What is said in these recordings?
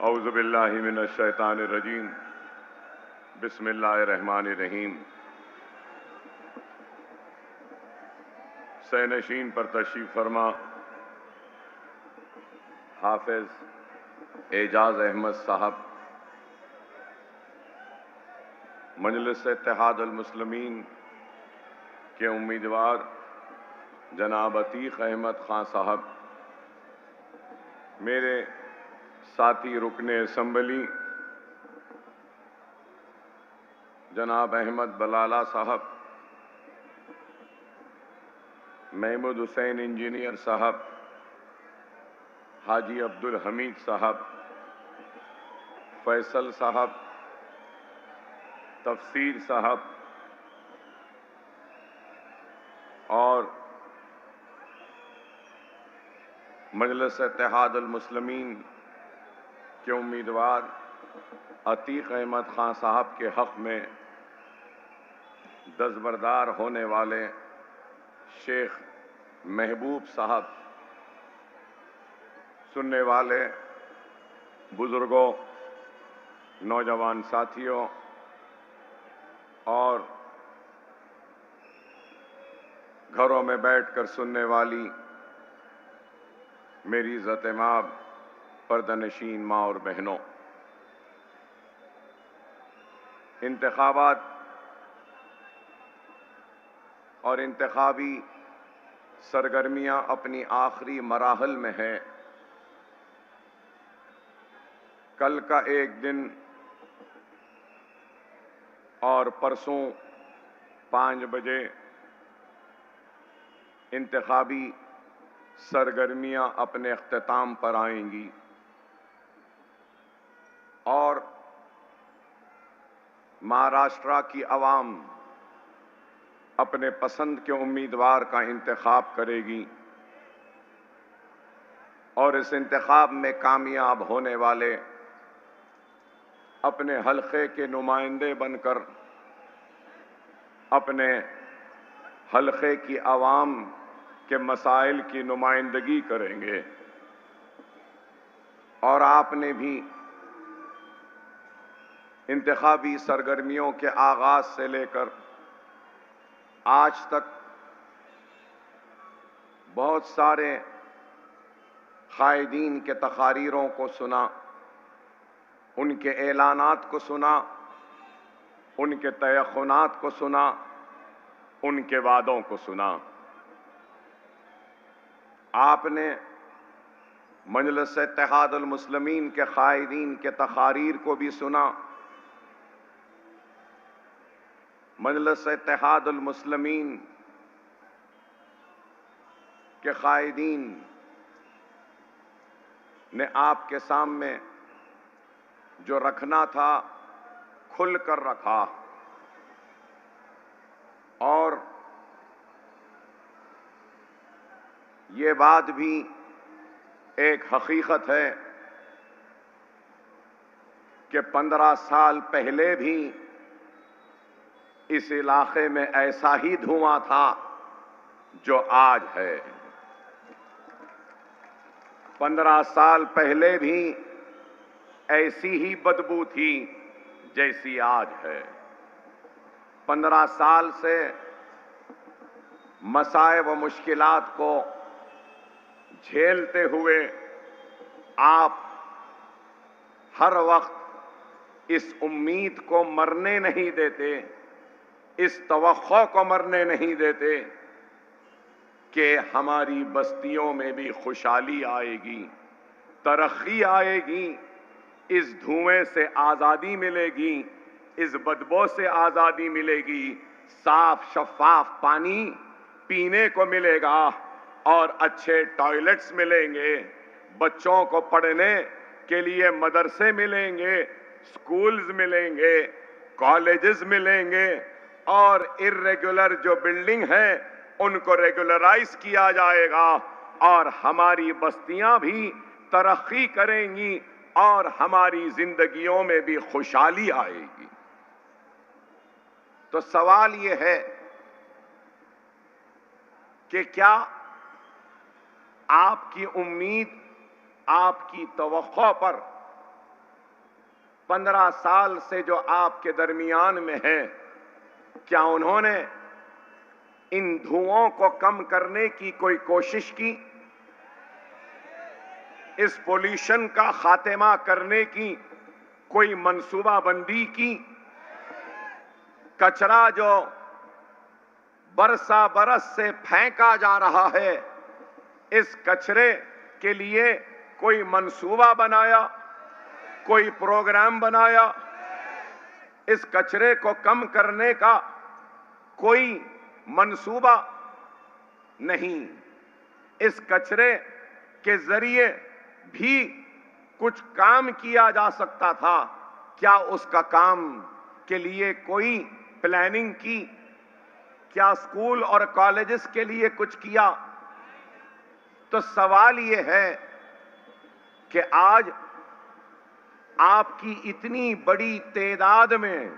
औज़ुबिल्लाहि मिनश्शैतानिर्रजीम। बिस्मिल्लाहिर्रहमानिर्रहीम। सैनशीन पर तशरीफ फरमा हाफिज एजाज अहमद साहब, मजलिस इत्तेहाद अल मुस्लिमीन के उम्मीदवार जनाब अतीक अहमद खां साहब, मेरे साथी रुकने असम्बली जनाब अहमद बलाला साहब, महमूद हुसैन इंजीनियर साहब, हाजी अब्दुल हमीद साहब, फैसल साहब, तफसीर साहब और मजलिस इत्तेहाद अल मुस्लिमीन के उम्मीदवार अतीक अहमद खां साहब के हक़ में दस्तबरदार होने वाले शेख महबूब साहब, सुनने वाले बुजुर्गों, नौजवान साथियों और घरों में बैठकर सुनने वाली मेरी इज़्ज़त-ए-माब पर्दानशीन माँ और बहनों, इंतखाबात और इंतखाबी सरगर्मियां अपनी आखिरी मराहल में है। कल का एक दिन और परसों 5 बजे इंतखाबी सरगर्मियां अपने अख्ताम पर आएंगी और महाराष्ट्र की आवाम अपने पसंद के उम्मीदवार का इंतखाब करेगी और इस इंतखाब में कामयाब होने वाले अपने हलके के नुमाइंदे बनकर अपने हलके की आवाम के मसाइल की नुमाइंदगी करेंगे। और आपने भी इंतखाबी सरगर्मियों के आगाज से लेकर आज तक बहुत सारे कायदीन के तकारीरों को सुना, उनके ऐलानात को सुना, उनके तयख्खुनात को सुना, उनके वादों को सुना। आपने मजलिस इत्तेहाद अल मुस्लिमीन के कायदीन के तकारीर को भी सुना। मजलिस इत्तेहाद अल मुस्लिमीन के कायदीन ने आपके सामने जो रखना था खुल कर रखा और ये बात भी एक हकीकत है कि 15 साल पहले भी इस इलाके में ऐसा ही धुआं था जो आज है। 15 साल पहले भी ऐसी ही बदबू थी जैसी आज है। 15 साल से मसाइब व मुश्किलात को झेलते हुए आप हर वक्त इस उम्मीद को मरने नहीं देते, इस तवक्को को मरने नहीं देते कि हमारी बस्तियों में भी खुशहाली आएगी, तरक्की आएगी, इस धुएं से आजादी मिलेगी, इस बदबू से आजादी मिलेगी, साफ शफाफ पानी पीने को मिलेगा और अच्छे टॉयलेट्स मिलेंगे, बच्चों को पढ़ने के लिए मदरसे मिलेंगे, स्कूल्स मिलेंगे, कॉलेजेस मिलेंगे और इर्रेगुलर जो बिल्डिंग है उनको रेगुलराइज किया जाएगा और हमारी बस्तियां भी तरक्की करेंगी और हमारी जिंदगियों में भी खुशहाली आएगी। तो सवाल ये है कि क्या आपकी उम्मीद, आपकी तवक्को पर 15 साल से जो आपके दरमियान में है, क्या उन्होंने इन धुओं को कम करने की कोई कोशिश की? इस पोल्यूशन का खात्मा करने की कोई मंसूबाबंदी की? कचरा जो बरसा बरस से फेंका जा रहा है, इस कचरे के लिए कोई मंसूबा बनाया, कोई प्रोग्राम बनाया? इस कचरे को कम करने का कोई मंसूबा नहीं। इस कचरे के जरिए भी कुछ काम किया जा सकता था। क्या उसका काम के लिए कोई प्लानिंग की? क्या स्कूल और कॉलेजेस के लिए कुछ किया? तो सवाल यह है कि आज आपकी इतनी बड़ी तादाद में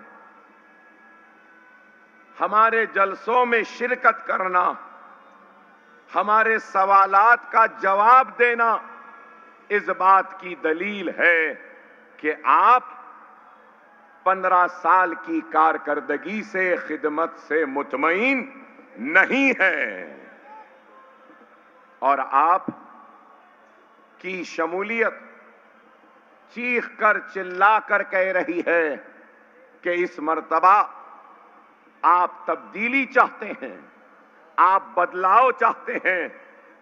हमारे जलसों में शिरकत करना, हमारे सवालात का जवाब देना, इस बात की दलील है कि आप 15 साल की कारकर्दगी से, खिदमत से मुतमईन नहीं हैं। और आप की शमूलियत चीख कर चिल्ला कर कह रही है कि इस मर्तबा आप तब्दीली चाहते हैं, आप बदलाव चाहते हैं,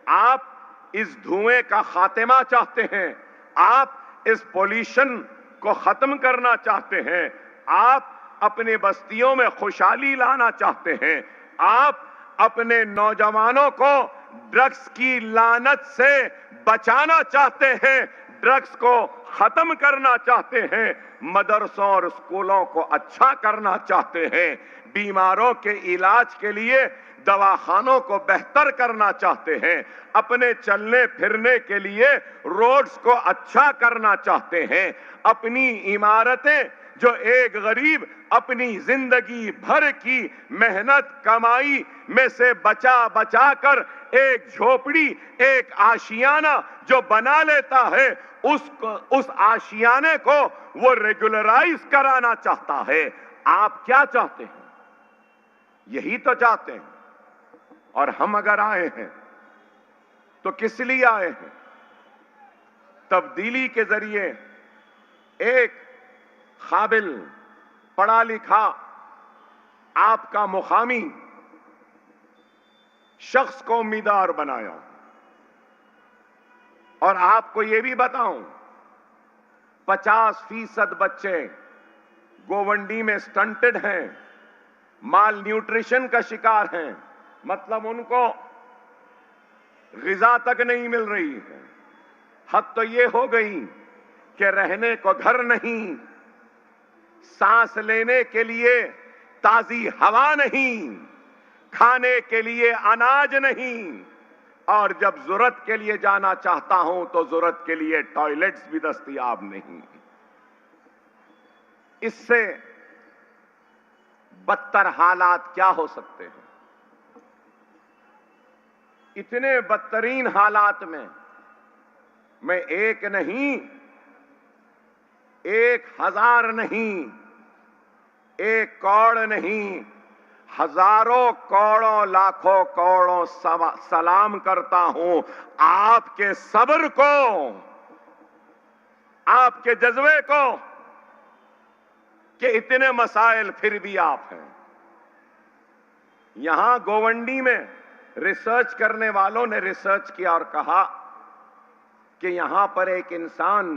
आप इस धुएं का खात्मा चाहते हैं, आप इस पोल्यूशन को खत्म करना चाहते हैं, आप अपनी बस्तियों में खुशहाली लाना चाहते हैं, आप अपने नौजवानों को ड्रग्स की लानत से बचाना चाहते हैं, ड्रग्स को खत्म करना चाहते हैं, मदरसों और स्कूलों को अच्छा करना चाहते हैं, बीमारों के इलाज के लिए दवाखानों को बेहतर करना चाहते हैं, अपने चलने फिरने के लिए रोड्स को अच्छा करना चाहते हैं, अपनी इमारतें जो एक गरीब अपनी जिंदगी भर की मेहनत कमाई में से बचा बचा कर एक झोपड़ी, एक आशियाना जो बना लेता है, उस आशियाने को वो रेगुलराइज कराना चाहता है। आप क्या चाहते हैं? यही तो चाहते हैं। और हम अगर आए हैं तो किस लिए आए हैं? तब्दीली के जरिए एक काबिल, पढ़ा लिखा, आपका मुकामी शख्स को उम्मीदवार बनाया। और आपको यह भी बताऊं, 50% बच्चे गोवंडी में स्टंटेड हैं, माल न्यूट्रिशन का शिकार हैं, मतलब उनको ग़िज़ा तक नहीं मिल रही है। हद तो ये हो गई कि रहने को घर नहीं, सांस लेने के लिए ताजी हवा नहीं, खाने के लिए अनाज नहीं, और जब जरूरत के लिए जाना चाहता हूं तो जरूरत के लिए टॉयलेट्स भी दस्तयाब नहीं। इससे बदतर हालात क्या हो सकते हैं? इतने बदतरीन हालात में मैं एक नहीं, 1000 नहीं, 1 करोड़ नहीं, हजारों करोड़ों लाखों करोड़ों सलाम करता हूं आपके सब्र को, आपके जज्बे को, कि इतने मसाइल फिर भी आप हैं। यहां गोवंडी में रिसर्च करने वालों ने रिसर्च किया और कहा कि यहां पर एक इंसान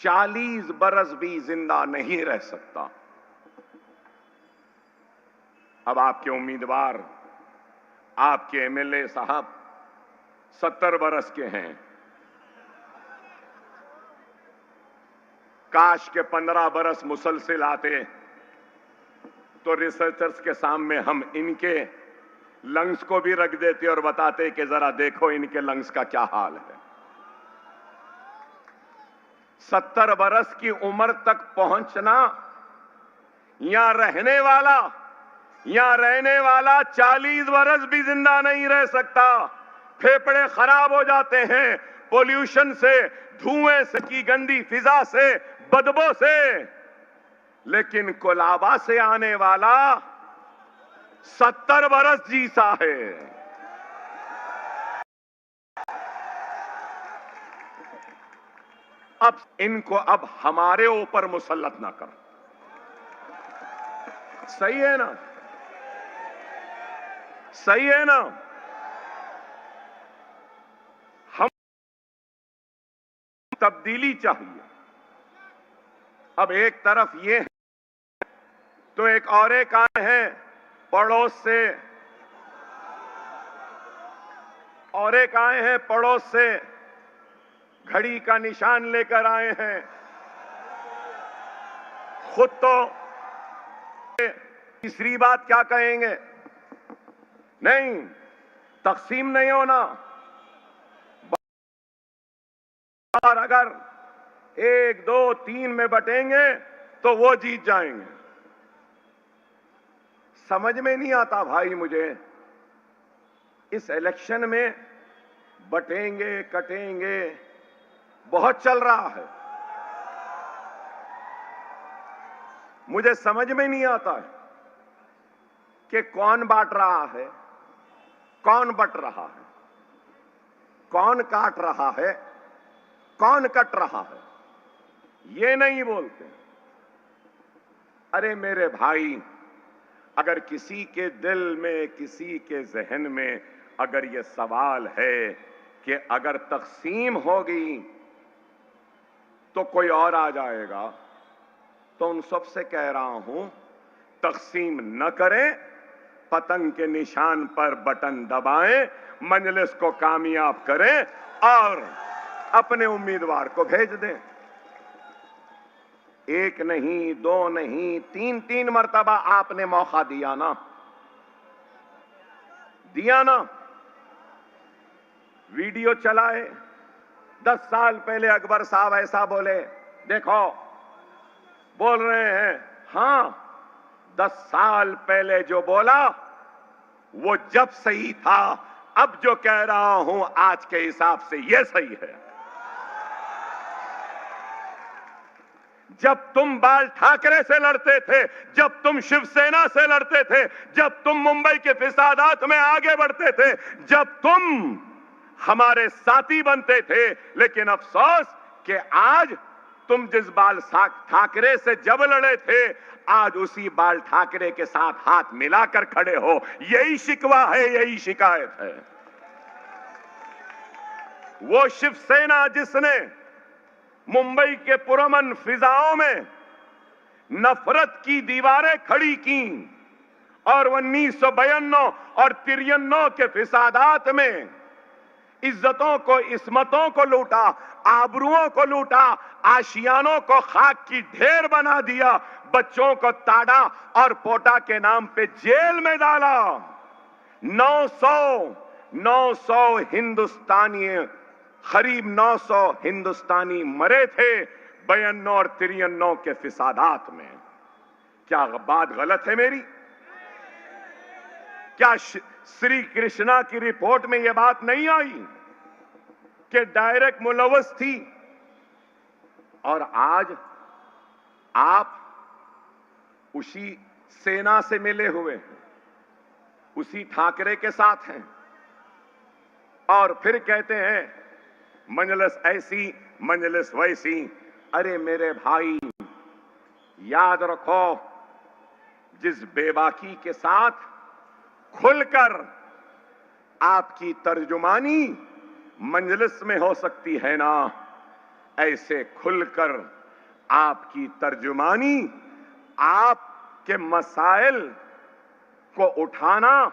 40 बरस भी जिंदा नहीं रह सकता। अब आपके उम्मीदवार, आपके एमएलए साहब 70 बरस के हैं। काश के 15 बरस मुसलसिल आते तो रिसर्चर्स के सामने हम इनके लंग्स को भी रख देते और बताते कि जरा देखो इनके लंग्स का क्या हाल है। 70 बरस की उम्र तक पहुंचना, यहां रहने वाला 40 बरस भी जिंदा नहीं रह सकता। फेफड़े खराब हो जाते हैं, पोल्यूशन से, धुएं से, की गंदी फिजा से, बदबू से, लेकिन कोलाबा से आने वाला 70 बरस जीता है। अब इनको अब हमारे ऊपर मुसल्लत ना करो। सही है ना? सही है ना? हम तब्दीली चाहिए। अब एक तरफ ये है तो एक और एक आए हैं पड़ोस से, और एक आए हैं पड़ोस से, घड़ी का निशान लेकर आए हैं। खुद तो तीसरी बात क्या कहेंगे? नहीं, तकसीम नहीं होना, और अगर 1, 2, 3 में बटेंगे तो वो जीत जाएंगे। समझ में नहीं आता भाई मुझे, इस इलेक्शन में बटेंगे कटेंगे बहुत चल रहा है। मुझे समझ में नहीं आता है कि कौन बांट रहा है, कौन बट रहा है, कौन काट रहा है, कौन कट रहा है, ये नहीं बोलते। अरे मेरे भाई, अगर किसी के दिल में, किसी के जहन में अगर ये सवाल है कि अगर तकसीम होगी तो कोई और आ जाएगा, तो उन सबसे कह रहा हूं, तकसीम न करें, पतंग के निशान पर बटन दबाएं, मजलिस को कामयाब करें और अपने उम्मीदवार को भेज दें। 1 नहीं, 2 नहीं, 3 मर्तबा आपने मौका दिया ना, दिया ना। वीडियो चलाए, 10 साल पहले अकबर साहब ऐसा बोले, देखो बोल रहे हैं। हां, 10 साल पहले जो बोला वो जब सही था, अब जो कह रहा हूं आज के हिसाब से ये सही है। जब तुम बाल ठाकरे से लड़ते थे, जब तुम शिवसेना से लड़ते थे, जब तुम मुंबई के फिसादात में आगे बढ़ते थे, जब तुम हमारे साथी बनते थे, लेकिन अफसोस कि आज तुम जिस बाल ठाकरे से जब लड़े थे, आज उसी बाल ठाकरे के साथ हाथ मिलाकर खड़े हो। यही शिकवा है, यही शिकायत है। वो शिवसेना जिसने मुंबई के पुरअमन फिजाओं में नफरत की दीवारें खड़ी की और 1992 और 93 के फिसादात में इज्जतों को, इस्मतों को लूटा, आबरुओं को लूटा, आशियानों को खाक की ढेर बना दिया, बच्चों को ताड़ा और पोटा के नाम पे जेल में डाला। 900 हिंदुस्तानी, करीब 900 हिंदुस्तानी मरे थे 92 और 93 के फिसादात में। क्या बात गलत है मेरी? क्या श्री कृष्णा की रिपोर्ट में यह बात नहीं आई कि डायरेक्ट मुलव्वस थी? और आज आप उसी सेना से मिले हुए हैं, उसी ठाकरे के साथ हैं, और फिर कहते हैं मजलिस ऐसी, मजलिस वैसी। अरे मेरे भाई, याद रखो, जिस बेबाकी के साथ खुलकर आपकी तर्जुमानी मजलिस में हो सकती है ना, ऐसे खुलकर आपकी तर्जुमानी, आपके मसाइल को उठाना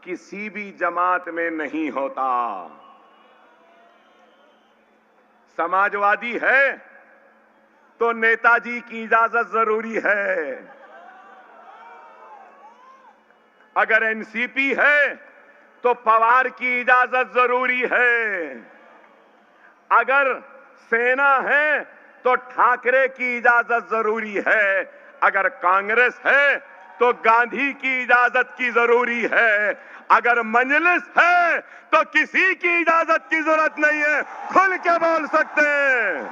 किसी भी जमात में नहीं होता। समाजवादी है तो नेताजी की इजाजत जरूरी है, अगर एनसीपी है तो पवार की इजाजत जरूरी है, अगर सेना है तो ठाकरे की इजाजत जरूरी है, अगर कांग्रेस है तो गांधी की इजाजत की जरूरी है, अगर मजलिस है तो किसी की इजाजत की जरूरत नहीं है, खुल के बोल सकते हैं,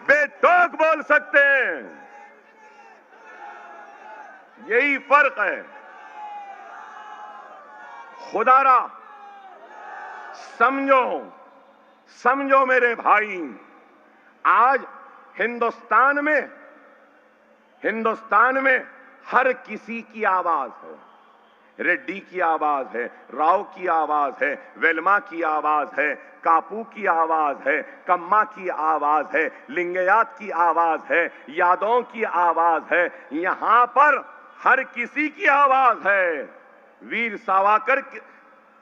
बेटोक बोल सकते हैं। यही फर्क है। खुदारा समझो, समझो मेरे भाई, आज हिंदुस्तान में हर किसी की आवाज है। रेड्डी की आवाज है, राव की आवाज है, वेलमा की आवाज है, कापू की आवाज है, कम्मा की आवाज है, लिंगयात की आवाज है, यादवों की आवाज है। यहां पर हर किसी की आवाज है। वीर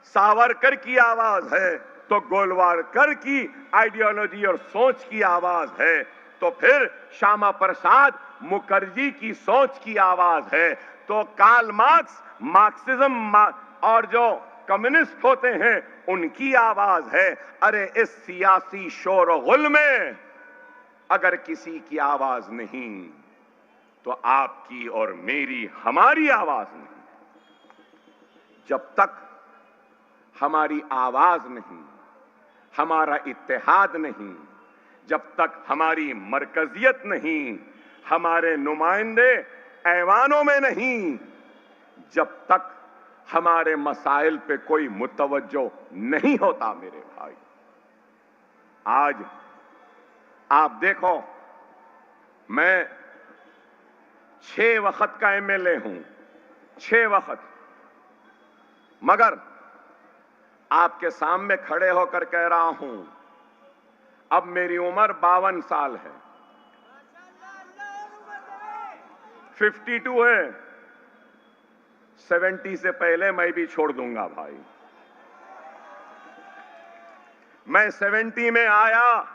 सावरकर की आवाज है तो गोलवारकर की आइडियोलॉजी और सोच की आवाज है, तो फिर श्यामा प्रसाद मुखर्जी की सोच की आवाज है, तो कार्ल मार्क्स मार्क्सिज्म और जो कम्युनिस्ट होते हैं उनकी आवाज है। अरे इस सियासी शोरगुल में अगर किसी की आवाज नहीं तो आपकी और मेरी, हमारी आवाज नहीं। जब तक हमारी आवाज नहीं, हमारा इत्तेहाद नहीं, जब तक हमारी मरकजियत नहीं, हमारे नुमाइंदे ऐवानों में नहीं, जब तक हमारे मसाइल पे कोई मुतवज्जो नहीं होता मेरे भाई। आज आप देखो, मैं 6 वक्त का एमएलए हूं, 6 वक्त, मगर आपके सामने खड़े होकर कह रहा हूं, अब मेरी उम्र 52 साल है, 52 है, 70 से पहले मैं भी छोड़ दूंगा भाई। मैं 70 में आया,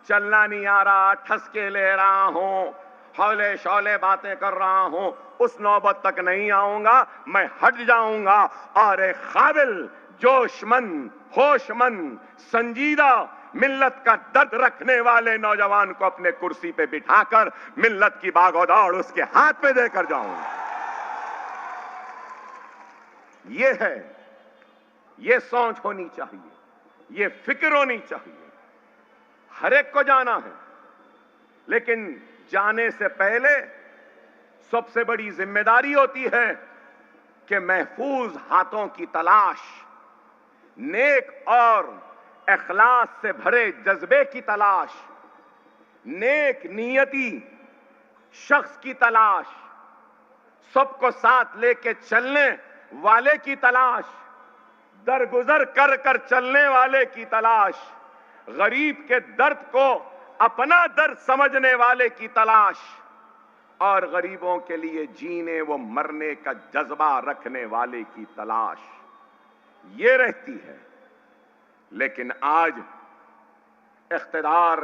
चलना नहीं आ रहा, ठसके ले रहा हूं, हौले शौले बातें कर रहा हूं, उस नौबत तक नहीं आऊंगा, मैं हट जाऊंगा और एक काबिल, जोशमंद, होशमंद, संजीदा, मिल्लत का दर्द रखने वाले नौजवान को अपने कुर्सी पे बिठाकर मिल्लत की भागोदौड़ उसके हाथ पे देकर जाऊंगा। ये है, ये सोच होनी चाहिए, ये फिक्र होनी चाहिए। हर एक को जाना है, लेकिन जाने से पहले सबसे बड़ी जिम्मेदारी होती है कि महफूज हाथों की तलाश, नेक और इखलास से भरे जज्बे की तलाश, नेक नियती शख्स की तलाश, सबको साथ लेके चलने वाले की तलाश, दरगुजर कर कर चलने वाले की तलाश, गरीब के दर्द को अपना दर्द समझने वाले की तलाश और गरीबों के लिए जीने व मरने का जज्बा रखने वाले की तलाश, ये रहती है। लेकिन आज इख्तिदार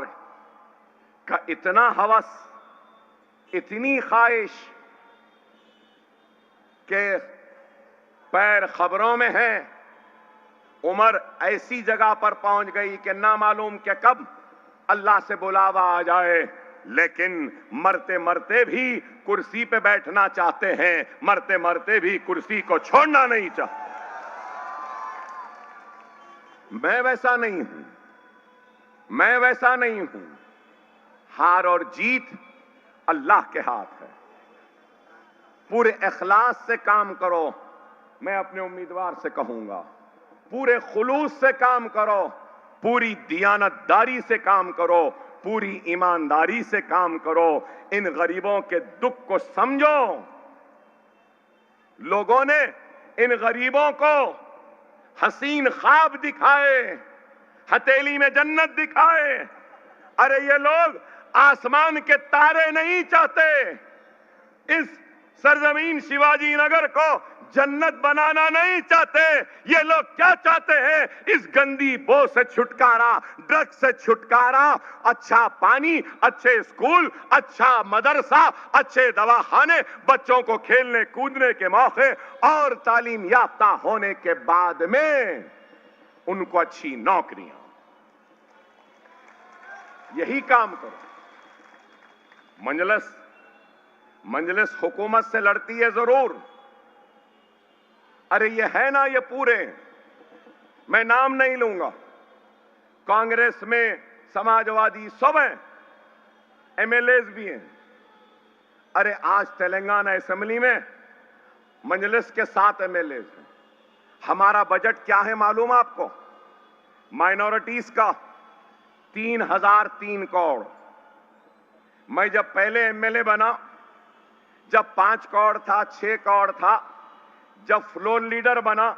का इतना हवस, इतनी ख्वाहिश के पैर खबरों में है, उम्र ऐसी जगह पर पहुंच गई कि ना मालूम कि कब अल्लाह से बुलावा आ जाए, लेकिन मरते मरते भी कुर्सी पे बैठना चाहते हैं, मरते मरते भी कुर्सी को छोड़ना नहीं चाहते। मैं वैसा नहीं हूं, मैं वैसा नहीं हूं। हार और जीत अल्लाह के हाथ है। पूरे इखलास से काम करो, मैं अपने उम्मीदवार से कहूंगा, पूरे खुलूस से काम करो, पूरी दियानतदारी से काम करो, पूरी ईमानदारी से काम करो। इन गरीबों के दुख को समझो। लोगों ने इन गरीबों को हसीन ख्वाब दिखाए, हथेली में जन्नत दिखाए। अरे ये लोग आसमान के तारे नहीं चाहते, इस सरजमीन शिवाजी नगर को जन्नत बनाना नहीं चाहते। ये लोग क्या चाहते हैं? इस गंदी बो से छुटकारा, ड्रग्स से छुटकारा, अच्छा पानी, अच्छे स्कूल, अच्छा मदरसा, अच्छे दवाखाने, बच्चों को खेलने कूदने के मौके और तालीम याफ्ता होने के बाद में उनको अच्छी नौकरियां। यही काम करो। मजलिस हुकूमत से लड़ती है जरूर, अरे ये है ना, ये पूरे, मैं नाम नहीं लूंगा, कांग्रेस में समाजवादी सब हैं, एमएलएस भी हैं। अरे आज तेलंगाना असेंबली में मजलिस के 7 एमएलएस हैं। हमारा बजट क्या है मालूम आपको? माइनॉरिटीज का 3003 करोड़। मैं जब पहले एमएलए बना, जब 5 करोड़ था, 6 करोड़ था, जब फ्लोर लीडर बना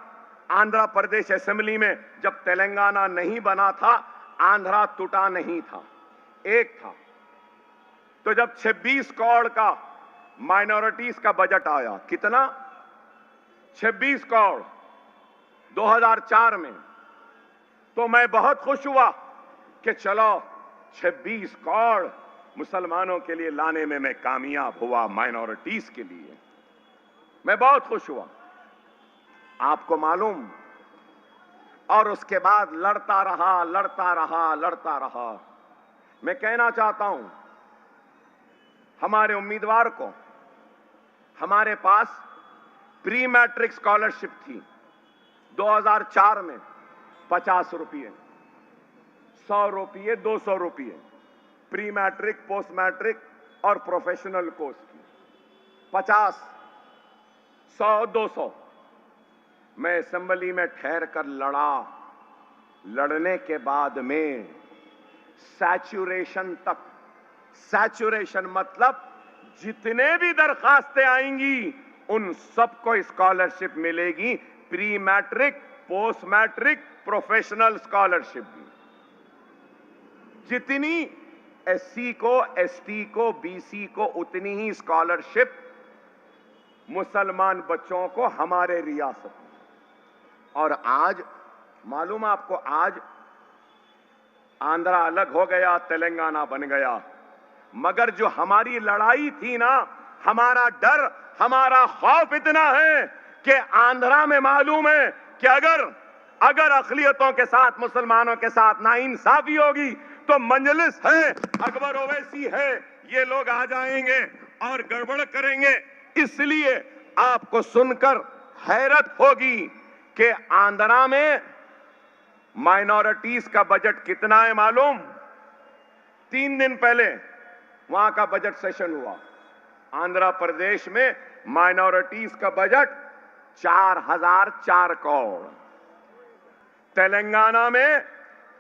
आंध्र प्रदेश असेंबली में, जब तेलंगाना नहीं बना था, आंध्रा टूटा नहीं था, एक था। तो जब 26 करोड़ का माइनॉरिटीज का बजट आया, कितना? 26 करोड़ 2004 में, तो मैं बहुत खुश हुआ कि चलो 26 करोड़ मुसलमानों के लिए लाने में मैं कामयाब हुआ, माइनॉरिटीज के लिए मैं बहुत खुश हुआ, आपको मालूम। और उसके बाद लड़ता रहा। मैं कहना चाहता हूं हमारे उम्मीदवार को, हमारे पास प्री मैट्रिक स्कॉलरशिप थी 2004 में 50 रुपये, 100 रुपये, 200 रुपये, प्री मैट्रिक, पोस्ट मैट्रिक और प्रोफेशनल कोर्स की 50, 100, 200। मैं असेंबली में ठहर कर लड़ने के बाद में सैचुरेशन तक, सैचुरेशन मतलब जितने भी दरखास्तें आएंगी उन सबको स्कॉलरशिप मिलेगी, pre matric, post matric, professional scholarship भी। जितनी एससी को, एसटी को, बीसी को, उतनी ही स्कॉलरशिप मुसलमान बच्चों को हमारे रियासत में। और आज मालूम आपको, आज आंध्रा अलग हो गया, तेलंगाना बन गया, मगर जो हमारी लड़ाई थी ना, हमारा डर, हमारा खौफ इतना है कि आंध्रा में मालूम है कि अगर अक़लियतों के साथ, मुसलमानों के साथ नाइंसाफी होगी तो मजलिस है, अकबर ओवैसी है, ये लोग आ जाएंगे और गड़बड़ करेंगे। इसलिए आपको सुनकर हैरत होगी कि आंध्रा में माइनॉरिटीज का बजट कितना है मालूम? 3 दिन पहले वहां का बजट सेशन हुआ। आंध्र प्रदेश में माइनॉरिटीज का बजट 4004 करोड़, तेलंगाना में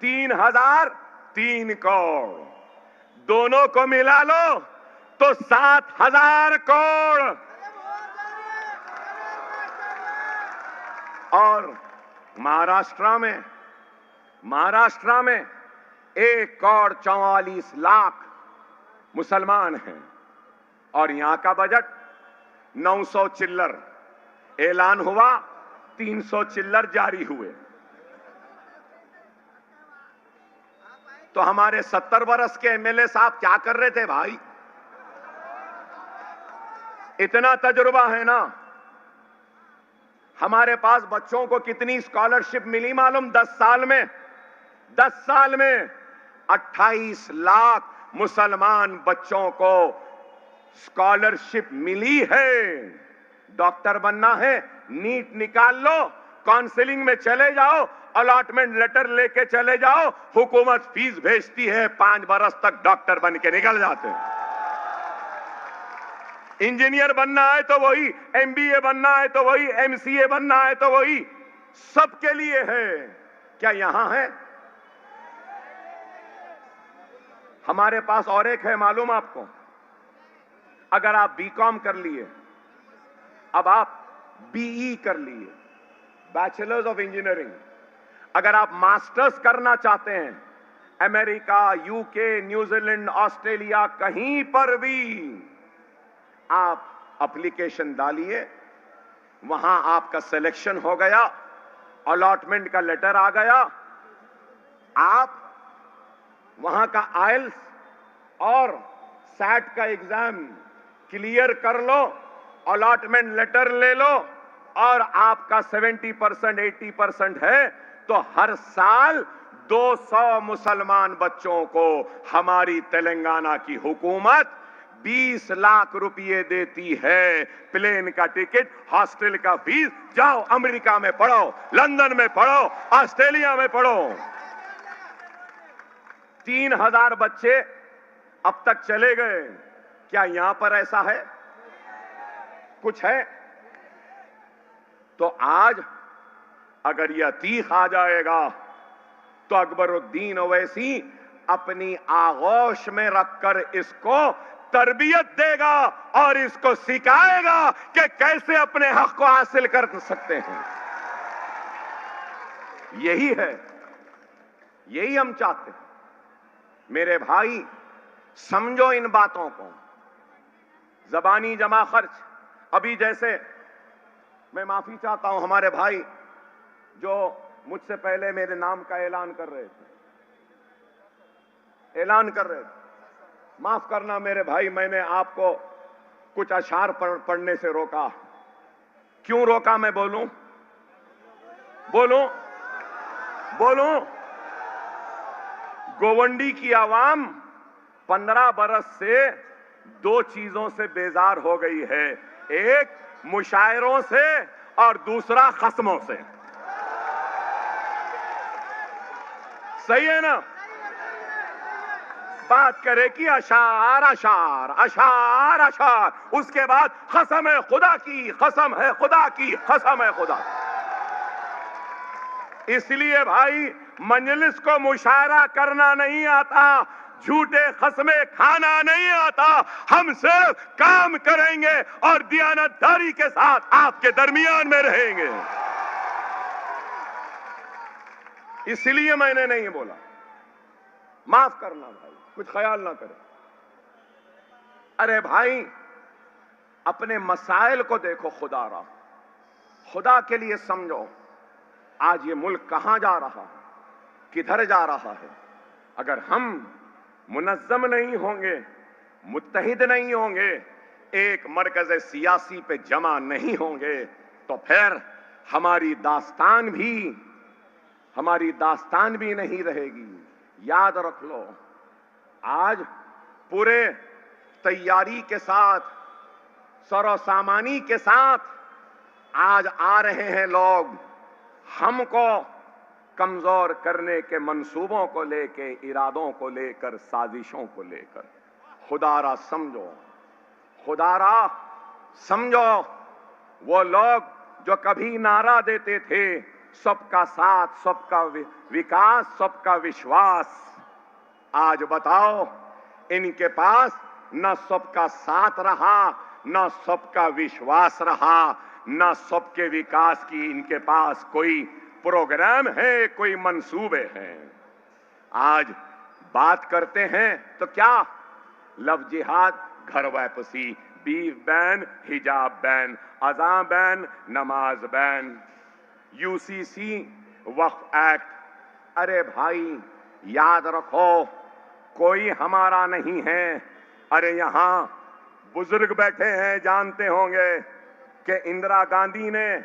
3003 करोड़, दोनों को मिला लो तो 7000 करोड़। और महाराष्ट्र में 1,44,00,000 मुसलमान हैं और यहां का बजट 900 चिल्लर, ऐलान हुआ 300 चिल्लर जारी हुए। तो हमारे 70 बरस के एमएलए साहब क्या कर रहे थे भाई? इतना तजुर्बा है ना। हमारे पास बच्चों को कितनी स्कॉलरशिप मिली मालूम? 10 साल में 28 लाख मुसलमान बच्चों को स्कॉलरशिप मिली है। डॉक्टर बनना है, नीट निकाल लो, काउंसलिंग में चले जाओ, अलॉटमेंट लेटर लेके चले जाओ, हुकूमत फीस भेजती है, 5 बरस तक डॉक्टर बन के निकल जाते हैं। इंजीनियर बनना है तो वही, एमबीए बनना है तो वही, एमसीए बनना है तो वही, सबके लिए है। क्या यहां है? हमारे पास और एक है मालूम आपको? अगर आप बीकॉम कर लिए, अब आप बीई कर लिए, बैचलर्स ऑफ इंजीनियरिंग, अगर आप मास्टर्स करना चाहते हैं, अमेरिका, यूके, न्यूजीलैंड, ऑस्ट्रेलिया, कहीं पर भी आप एप्लीकेशन डालिए, वहां आपका सिलेक्शन हो गया, अलॉटमेंट का लेटर आ गया, आप वहां का आइल्स और सैट का एग्जाम क्लियर कर लो, अलॉटमेंट लेटर ले लो और आपका 70%, 80% है तो हर साल 200 मुसलमान बच्चों को हमारी तेलंगाना की हुकूमत 20 लाख रुपए देती है, प्लेन का टिकट, हॉस्टल का फीस, जाओ अमेरिका में पढ़ो, लंदन में पढ़ो, ऑस्ट्रेलिया में पढ़ो। 3000 बच्चे अब तक चले गए। क्या यहां पर ऐसा है? कुछ है? तो आज अगर यह तीख आ जाएगा तो अकबरुद्दीन ओवैसी अपनी आगोश में रखकर इसको तरबियत देगा और इसको सिखाएगा कि कैसे अपने हक को हासिल कर सकते हैं। यही है, यही हम चाहते हैं। मेरे भाई, समझो इन बातों को। जबानी जमा खर्च, अभी जैसे मैं माफी चाहता हूं हमारे भाई जो मुझसे पहले मेरे नाम का ऐलान कर रहे थे, माफ करना मेरे भाई, मैंने आपको कुछ अशार पढ़ने से रोका। क्यों रोका? मैं बोलूं? गोवंडी की आवाम 15 बरस से 2 चीजों से बेजार हो गई है, एक मुशायरों से और दूसरा खस्मों से। सही है ना? बात करे कि अशार अशार अशार अशार, उसके बाद कसम है खुदा की, कसम है खुदा की, कसम है खुदा। इसलिए भाई, मजलिस को मुशायरा करना नहीं आता, झूठे खस्मे खाना नहीं आता, हम सिर्फ काम करेंगे और दियानतदारी के साथ आपके दरमियान में रहेंगे। इसलिए मैंने नहीं बोला। माफ करना भाई, कुछ ख्याल ना करें। अरे भाई, अपने मसाइल को देखो, खुदा के लिए समझो। आज ये मुल्क कहां जा रहा है, किधर जा रहा है? अगर हम मुनज़्ज़म नहीं होंगे, मुत्तहिद नहीं होंगे, एक मरकज़ सियासी पे जमा नहीं होंगे, तो फिर हमारी दास्तान भी नहीं रहेगी। याद रख लो, आज पूरे तैयारी के साथ, सरोसामानी के साथ आज आ रहे हैं लोग, हमको कमजोर करने के मंसूबों को लेके, इरादों को लेकर, साजिशों को लेकर। खुदारा समझो वो लोग जो कभी नारा देते थे सबका साथ, सबका विकास, सबका विश्वास, आज बताओ इनके पास न सबका साथ रहा, न सबका विश्वास रहा, न सबके विकास की इनके पास कोई प्रोग्राम है, कोई मंसूबे हैं। आज बात करते हैं तो क्या? लव जिहाद, घर वापसी, बीफ बैन, हिजाब बैन, अज़ां बैन, नमाज बैन, यूसीसी, वक्फ एक्ट। अरे भाई, याद रखो, कोई हमारा नहीं है। अरे यहां बुजुर्ग बैठे हैं, जानते होंगे कि इंदिरा गांधी ने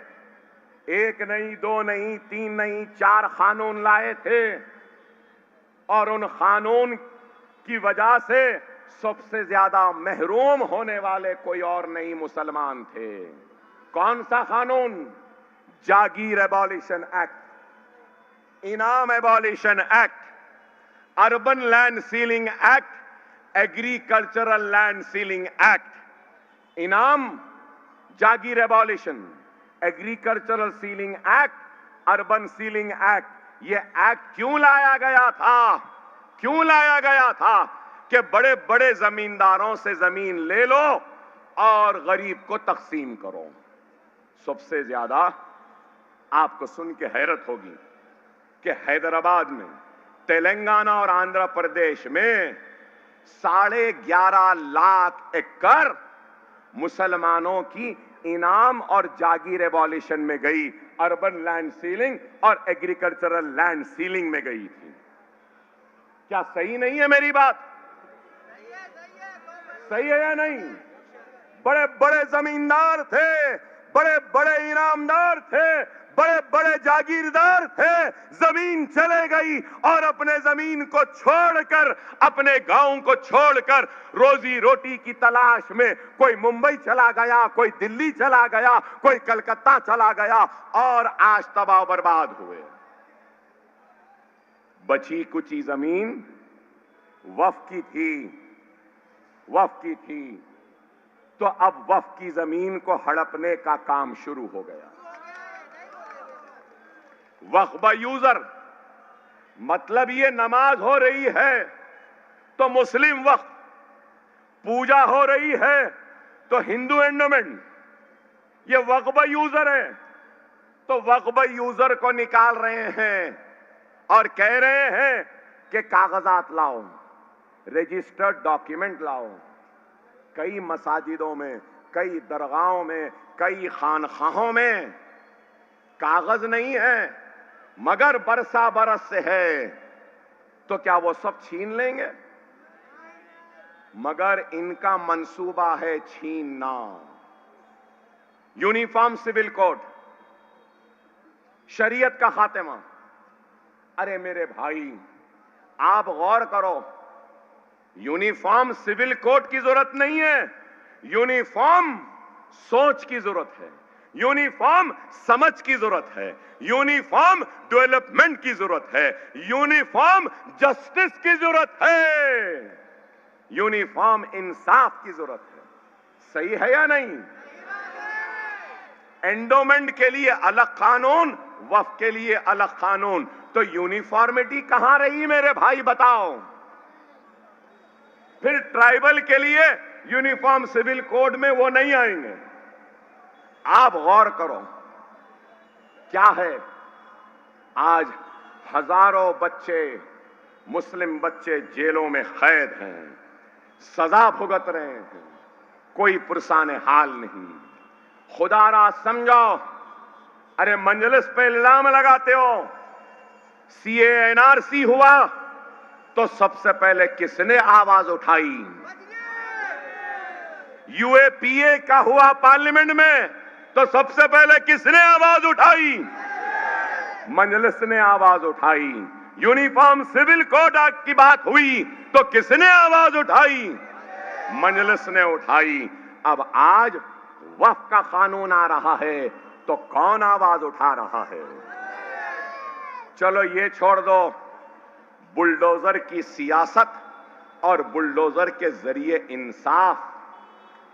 1 नहीं, 2 नहीं, 3 नहीं, 4 कानून लाए थे, और उन कानून की वजह से सबसे ज्यादा महरूम होने वाले कोई और नहीं, मुसलमान थे। कौन सा कानून? Jagir abolition act, inam abolition act, urban land ceiling act, agricultural land ceiling act. Inam, jagir abolition, agricultural ceiling act, urban ceiling act. ये एक्ट क्यों लाया गया था? कि बड़े बड़े जमींदारों से जमीन ले लो और गरीब को तकसीम करो। सबसे ज्यादा आपको सुन के हैरत होगी कि हैदराबाद में, तेलंगाना और आंध्र प्रदेश में 11.5 लाख एकड़ मुसलमानों की इनाम और जागीर एबॉलिशन में गई, अर्बन लैंड सीलिंग और एग्रीकल्चरल लैंड सीलिंग में गई थी। क्या सही नहीं है मेरी बात? सही है या नहीं? बड़े बड़े जमींदार थे, बड़े बड़े इनामदार थे, बड़े बड़े जागीरदार थे, जमीन चले गई और अपने जमीन को छोड़कर, अपने गांव को छोड़कर रोजी रोटी की तलाश में कोई मुंबई चला गया, कोई दिल्ली चला गया, कोई कलकत्ता चला गया और आज तबाह बर्बाद हुए। बची कुची जमीन वक्फ की थी, वक्फ की थी, तो अब वक्फ की जमीन को हड़पने का काम शुरू हो गया। वक्फ बाय यूजर मतलब ये नमाज हो रही है तो मुस्लिम वक्फ, पूजा हो रही है तो हिंदू एंडोमेंट, ये वक्फ बाय यूजर है। तो वक्फ बाय यूजर को निकाल रहे हैं और कह रहे हैं कि कागजात लाओ, रजिस्टर्ड डॉक्यूमेंट लाओ। कई मसाजिदों में, कई दरगाहों में, कई खानखाहों में कागज नहीं है मगर बरसा बरस से है, तो क्या वो सब छीन लेंगे? मगर इनका मंसूबा है छीनना। यूनिफॉर्म सिविल कोड, शरीयत का खात्मा। अरे मेरे भाई, आप गौर करो, यूनिफॉर्म सिविल कोड की जरूरत नहीं है, यूनिफॉर्म सोच की जरूरत है, यूनिफॉर्म समझ की जरूरत है, यूनिफॉर्म डेवलपमेंट की जरूरत है, यूनिफॉर्म जस्टिस की जरूरत है, यूनिफॉर्म इंसाफ की जरूरत है। सही है या नहीं? एंडोमेंट के लिए अलग कानून, वक्फ के लिए अलग कानून, तो यूनिफॉर्मिटी कहां रही मेरे भाई बताओ? फिर ट्राइबल के लिए यूनिफॉर्म सिविल कोड में वो नहीं आएंगे। आप गौर करो, क्या है, आज हजारों बच्चे, मुस्लिम बच्चे जेलों में कैद हैं, सजा भुगत रहे हैं, कोई पुरसाने हाल नहीं। खुदारा समझो, अरे मंजलिस पे इल्जाम लगाते हो, सीए एनआरसी हुआ तो सबसे पहले किसने आवाज उठाई? यूएपीए का हुआ पार्लियामेंट में तो सबसे पहले किसने आवाज उठाई? मजलिस ने आवाज उठाई। यूनिफॉर्म सिविल कोड की बात हुई तो किसने आवाज उठाई? मजलिस ने उठाई। अब आज वक्फ का कानून आ रहा है तो कौन आवाज उठा रहा है? चलो ये छोड़ दो, बुलडोजर की सियासत और बुलडोजर के जरिए इंसाफ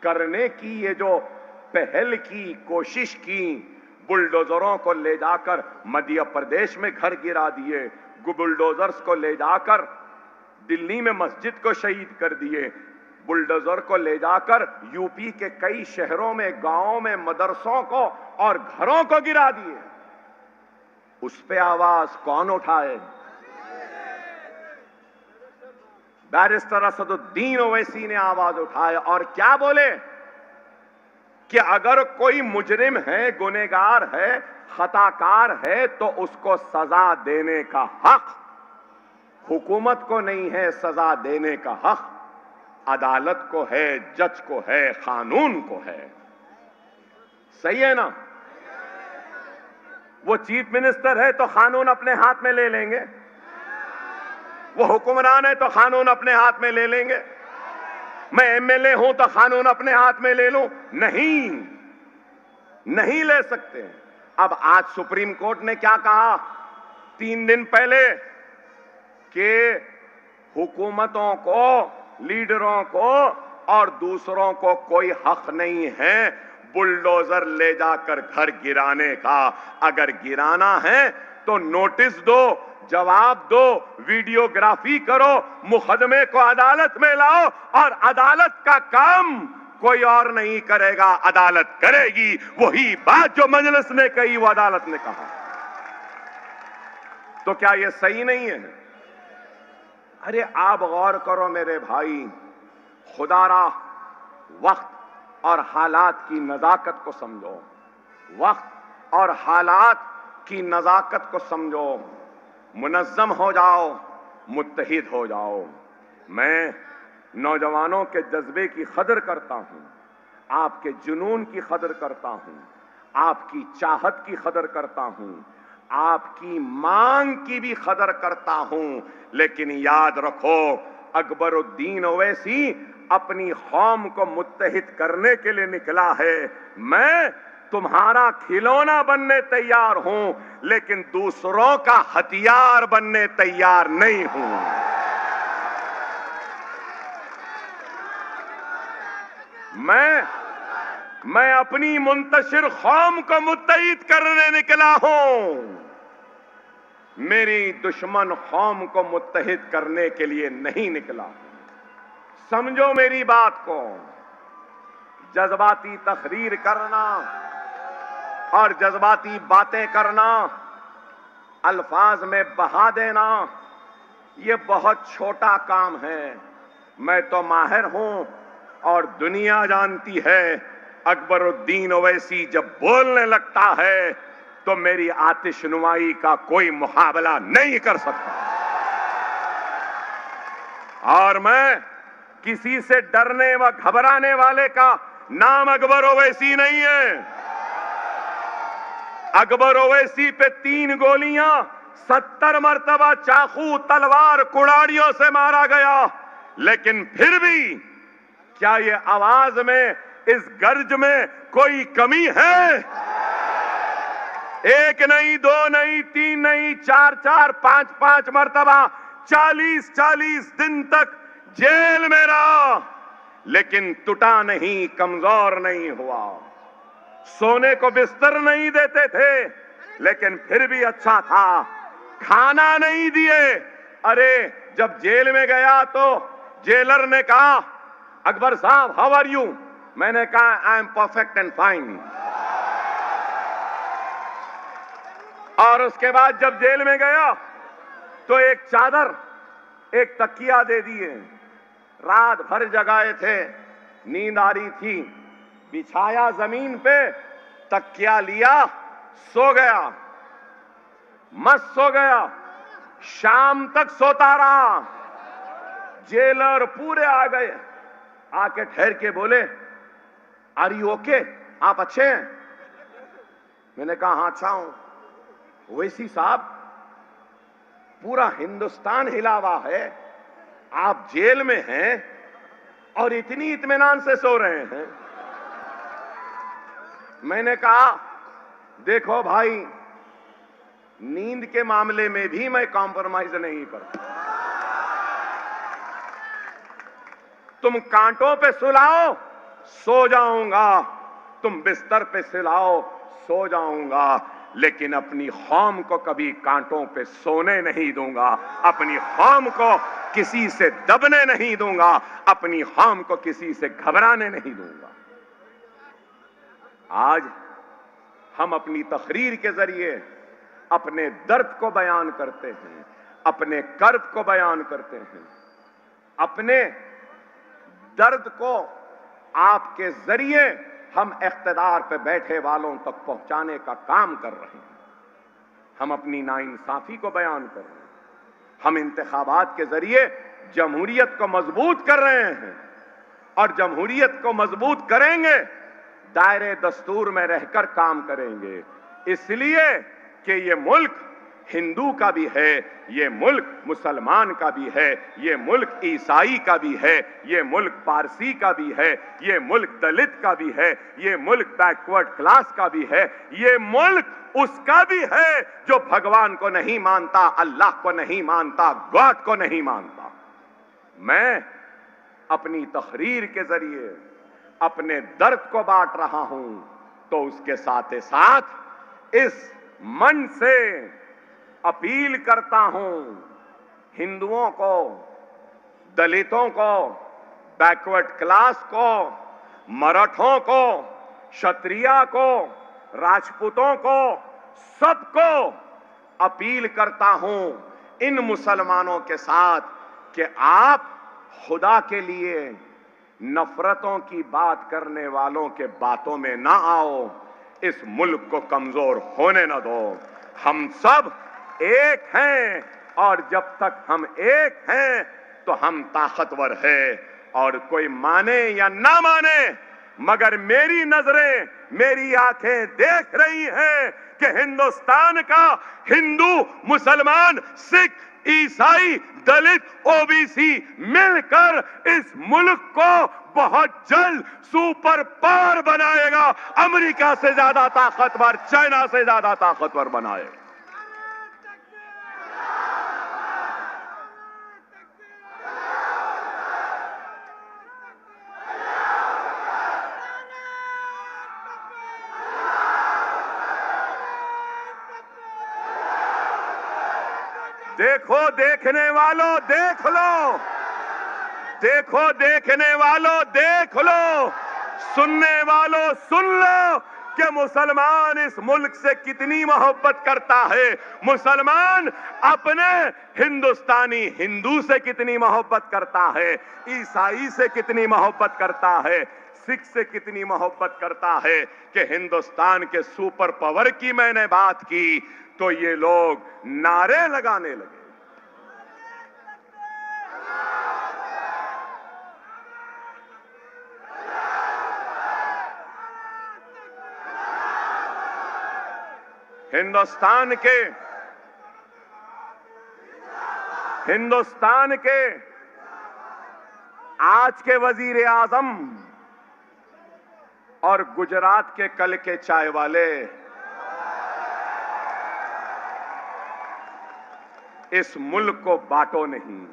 करने की ये जो पहल की, कोशिश की, बुलडोजरों को ले जाकर मध्य प्रदेश में घर गिरा दिए, बुलडोजर्स को ले जाकर दिल्ली में मस्जिद को शहीद कर दिए, बुलडोजर को ले जाकर यूपी के कई शहरों में, गांवों में मदरसों को और घरों को गिरा दिए। उस पे आवाज कौन उठाए? बैरिस्टर असदुद्दीन ओवैसी ने आवाज उठाए और क्या बोले कि अगर कोई मुजरिम है, गुनहगार है, खताकार है तो उसको सजा देने का हक हुकूमत को नहीं है, सजा देने का हक अदालत को है, जज को है, कानून को है। सही है ना? वो चीफ मिनिस्टर है तो कानून अपने हाथ में ले लेंगे, वो हुक्मरान है तो कानून अपने हाथ में ले लेंगे। मैं एमएलए हूं तो कानून अपने हाथ में ले लूं? नहीं, नहीं ले सकते। अब आज सुप्रीम कोर्ट ने क्या कहा 3 दिन पहले कि हुकूमतों को, लीडरों को और दूसरों को कोई हक नहीं है बुलडोजर ले जाकर घर गिराने का। अगर गिराना है तो नोटिस दो, जवाब दो, वीडियोग्राफी करो, मुकदमे को अदालत में लाओ और अदालत का काम कोई और नहीं करेगा, अदालत करेगी। वही बात जो मजलिस ने कही वो अदालत ने कहा। तो क्या ये सही नहीं है? अरे आप गौर करो मेरे भाई, खुदारा वक्त और हालात की नजाकत को समझो, वक्त और हालात की नजाकत को समझो, मुनज़्ज़म हो जाओ, मुत्तहिद हो जाओ। मैं नौजवानों के जज्बे की कदर करता हूं, आपके जुनून की कदर करता हूं, आपकी चाहत की कदर करता हूं, आपकी मांग की भी कदर करता हूं, लेकिन याद रखो अकबरुद्दीन ओवैसी अपनी कौम को मुत्तहिद करने के लिए निकला है। मैं तुम्हारा खिलौना बनने तैयार हूं, लेकिन दूसरों का हथियार बनने तैयार नहीं हूं। मैं अपनी मुंतशिर कौम को मुत्तहिद करने निकला हूं, मेरी दुश्मन कौम को मुत्तहिद करने के लिए नहीं निकला हूं। समझो मेरी बात को। जज्बाती तकरीर करना और जज्बाती बातें करना, अल्फाज में बहा देना, ये बहुत छोटा काम है। मैं तो माहिर हूं और दुनिया जानती है अकबरुद्दीन ओवैसी जब बोलने लगता है तो मेरी आतिशनुमाई का कोई मुकाबला नहीं कर सकता। और मैं किसी से डरने व घबराने वाले का नाम अकबर ओवैसी नहीं है। अकबर ओवैसी पे 3 गोलियां 70 मरतबा चाकू तलवार कुड़ाड़ियों से मारा गया, लेकिन फिर भी क्या ये आवाज में, इस गर्ज में कोई कमी है? 1 नहीं, 2 नहीं, 3 नहीं, 4 5 मरतबा 40 दिन तक जेल में रहा, लेकिन टूटा नहीं, कमजोर नहीं हुआ। सोने को बिस्तर नहीं देते थे, लेकिन फिर भी अच्छा था। खाना नहीं दिए। अरे जब जेल में गया तो जेलर ने कहा, अकबर साहब हाउ आर यू? मैंने कहा I am perfect and fine. और उसके बाद जब जेल में गया तो एक चादर, एक तकिया दे दिए। रात भर जगाए थे, नींद आ रही थी, बिछाया जमीन पे, तकिया लिया, सो गया, मस्त सो गया। शाम तक सोता रहा। जेलर पूरे आ गए, आके ठहर के बोले, आर यू ओके? आप अच्छे हैं? मैंने कहा हाँ अच्छा हूं। ओवैसी साहब, पूरा हिंदुस्तान हिला हुआ है, आप जेल में हैं और इतनी इत्मीनान से सो रहे हैं। मैंने कहा देखो भाई, नींद के मामले में भी मैं कॉम्प्रोमाइज नहीं करता। तुम कांटों पे सुलाओ, सो जाऊंगा, तुम बिस्तर पे सुलाओ, सो जाऊंगा, लेकिन अपनी कौम को कभी कांटों पे सोने नहीं दूंगा, अपनी कौम को किसी से दबने नहीं दूंगा, अपनी कौम को किसी से घबराने नहीं दूंगा। आज हम अपनी तकरीर के जरिए अपने दर्द को बयान करते हैं, अपने कर्ब को बयान करते हैं, अपने दर्द को आपके जरिए हम इख्तिदार पे बैठे वालों तक पहुंचाने का काम कर रहे हैं। हम अपनी नाइंसाफी को बयान कर रहे हैं। हम इंतखाबात के जरिए जमहूरियत को मजबूत कर रहे हैं, और जमहूरियत को मजबूत करेंगे दायरे दस्तूर में रहकर काम करेंगे, इसलिए कि ये मुल्क हिंदू का भी है, ये मुल्क मुसलमान का भी है, ये मुल्क ईसाई का भी है, ये मुल्क पारसी का भी है, ये मुल्क दलित का भी है, ये मुल्क बैकवर्ड क्लास का भी है, ये मुल्क उसका भी है जो भगवान को नहीं मानता, अल्लाह को नहीं मानता, गॉड को नहीं मानता। मैं अपनी तकरीर के जरिए अपने दर्द को बांट रहा हूं, तो उसके साथ ही साथ इस मन से अपील करता हूं हिंदुओं को, दलितों को, बैकवर्ड क्लास को, मराठों को, क्षत्रिया को, राजपूतों को, सबको अपील करता हूं इन मुसलमानों के साथ कि आप खुदा के लिए नफरतों की बात करने वालों के बातों में ना आओ, इस मुल्क को कमजोर होने ना दो। हम सब एक हैं, और जब तक हम एक हैं तो हम ताकतवर हैं, और कोई माने या ना माने मगर मेरी नजरें, मेरी आंखें देख रही हैं कि हिंदुस्तान का हिंदू, मुसलमान, सिख, ईसाई, दलित, ओबीसी मिलकर इस मुल्क को बहुत जल्द सुपर पावर बनाएगा, अमेरिका से ज्यादा ताकतवर, चाइना से ज्यादा ताकतवर बनाएगा। देखो देखने वालों देख लो, देखो देखने वालों देख लो, सुनने वालों सुन लो कि मुसलमान इस मुल्क से कितनी मोहब्बत करता है, मुसलमान अपने हिंदुस्तानी हिंदू से कितनी मोहब्बत करता है, ईसाई से कितनी मोहब्बत करता है, सिख से कितनी मोहब्बत करता है। कि हिंदुस्तान के सुपर पावर की मैंने बात की तो ये लोग नारे लगाने लगे। हिंदुस्तान के आज के वजीर आजम और गुजरात के कल के चाय वाले इस मुल्क को बांटो नहीं,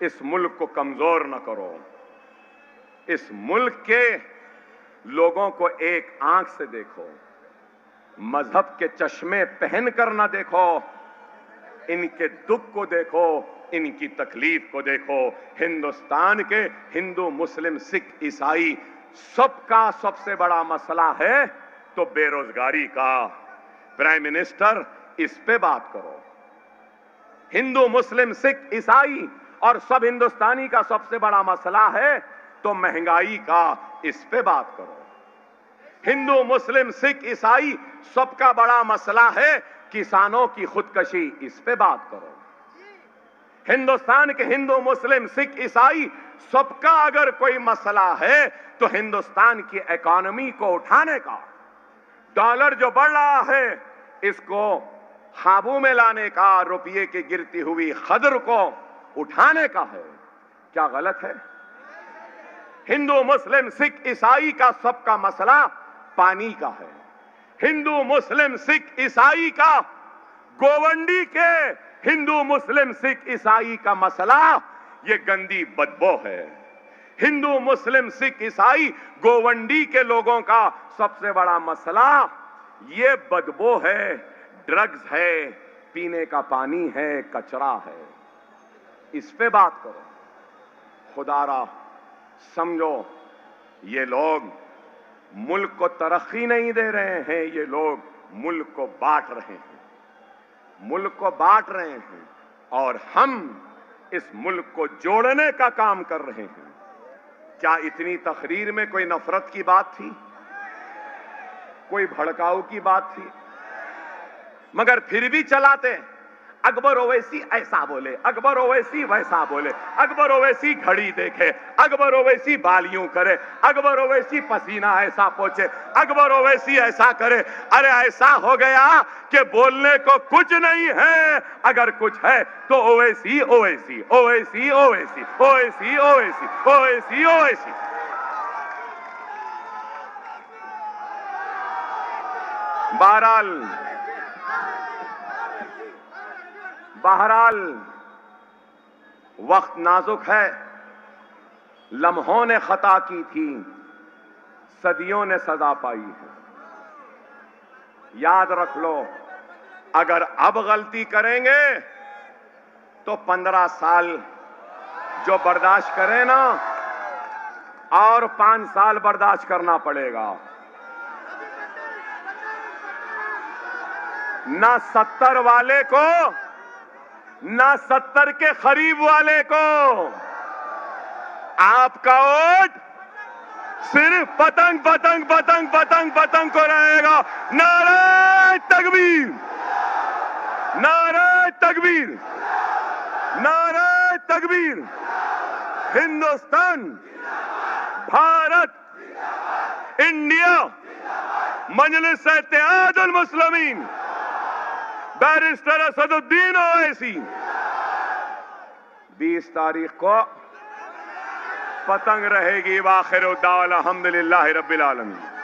इस मुल्क को कमजोर न करो, इस मुल्क के लोगों को एक आंख से देखो, मजहब के चश्मे पहनकर न देखो, इनके दुख को देखो, इनकी तकलीफ को देखो। हिंदुस्तान के हिंदू, मुस्लिम, सिख, ईसाई सबका सबसे बड़ा मसला है तो बेरोजगारी का। प्राइम मिनिस्टर इस पे बात करो। हिंदू, मुस्लिम, सिख, ईसाई और सब हिंदुस्तानी का सबसे बड़ा मसला है तो महंगाई का, इस पे बात करो। हिंदू, मुस्लिम, सिख, ईसाई सबका बड़ा मसला है किसानों की खुदकशी, इस पे बात करो। हिंदुस्तान के हिंदू, मुस्लिम, सिख, ईसाई सबका अगर कोई मसला है तो हिंदुस्तान की इकोनॉमी को उठाने का, डॉलर जो बढ़ रहा है इसको काबू में लाने का, रुपये की गिरती हुई कदर को उठाने का है। क्या गलत है? हिंदू, मुस्लिम, सिख, ईसाई का सबका मसला पानी का है। हिंदू, मुस्लिम, सिख, ईसाई का, गोवंडी के हिंदू, मुस्लिम, सिख, ईसाई का मसला ये गंदी बदबू है। हिंदू, मुस्लिम, सिख, ईसाई, गोवंडी के लोगों का सबसे बड़ा मसला ये बदबू है, ड्रग्स है, पीने का पानी है, कचरा है। इस पे बात करो। खुदारा समझो, ये लोग मुल्क को तरक्की नहीं दे रहे हैं, ये लोग मुल्क को बांट रहे हैं, मुल्क को बांट रहे हैं और हम इस मुल्क को जोड़ने का काम कर रहे हैं। क्या इतनी तकरीर में कोई नफरत की बात थी? कोई भड़काऊ की बात थी? मगर फिर भी चलाते। अकबर ओवैसी ऐसा बोले, अकबर ओवैसी वैसा बोले, अकबर ओवैसी घड़ी देखे, अकबर ओवैसी बालियों करे, अकबर ओवैसी पसीना ऐसा पोंछे, अकबर ओवैसी ऐसा करे। अरे ऐसा हो गया कि बोलने को कुछ नहीं है, अगर कुछ है तो ओवैसी ओवैसी ओवैसी ओवैसी ओवैसी ओवैसी ओवैसी ओवैसी। बहरहाल वक्त नाजुक है, लम्हों ने खता की थी, सदियों ने सजा पाई है। याद रख लो, अगर अब गलती करेंगे तो 15 साल जो बर्दाश्त करें ना, और 5 साल बर्दाश्त करना पड़ेगा। ना 70 वाले को, ना 70 के करीब वाले को, आपका वोट सिर्फ पतंग पतंग पतंग पतंग पतंग को रहेगा। नारे तकबीर, नारे तकबीर, नारे तकबीर। हिंदुस्तान, भारत इंडिया, मजलिस इत्तेहादुल मुस्लिमीन, बैरिस्टर असदुद्दीन ओवैसी। 20 तारीख को पतंग रहेगी। वाखिर दावा अल्हम्दुलिल्लाहि रब्बिल आलमीन।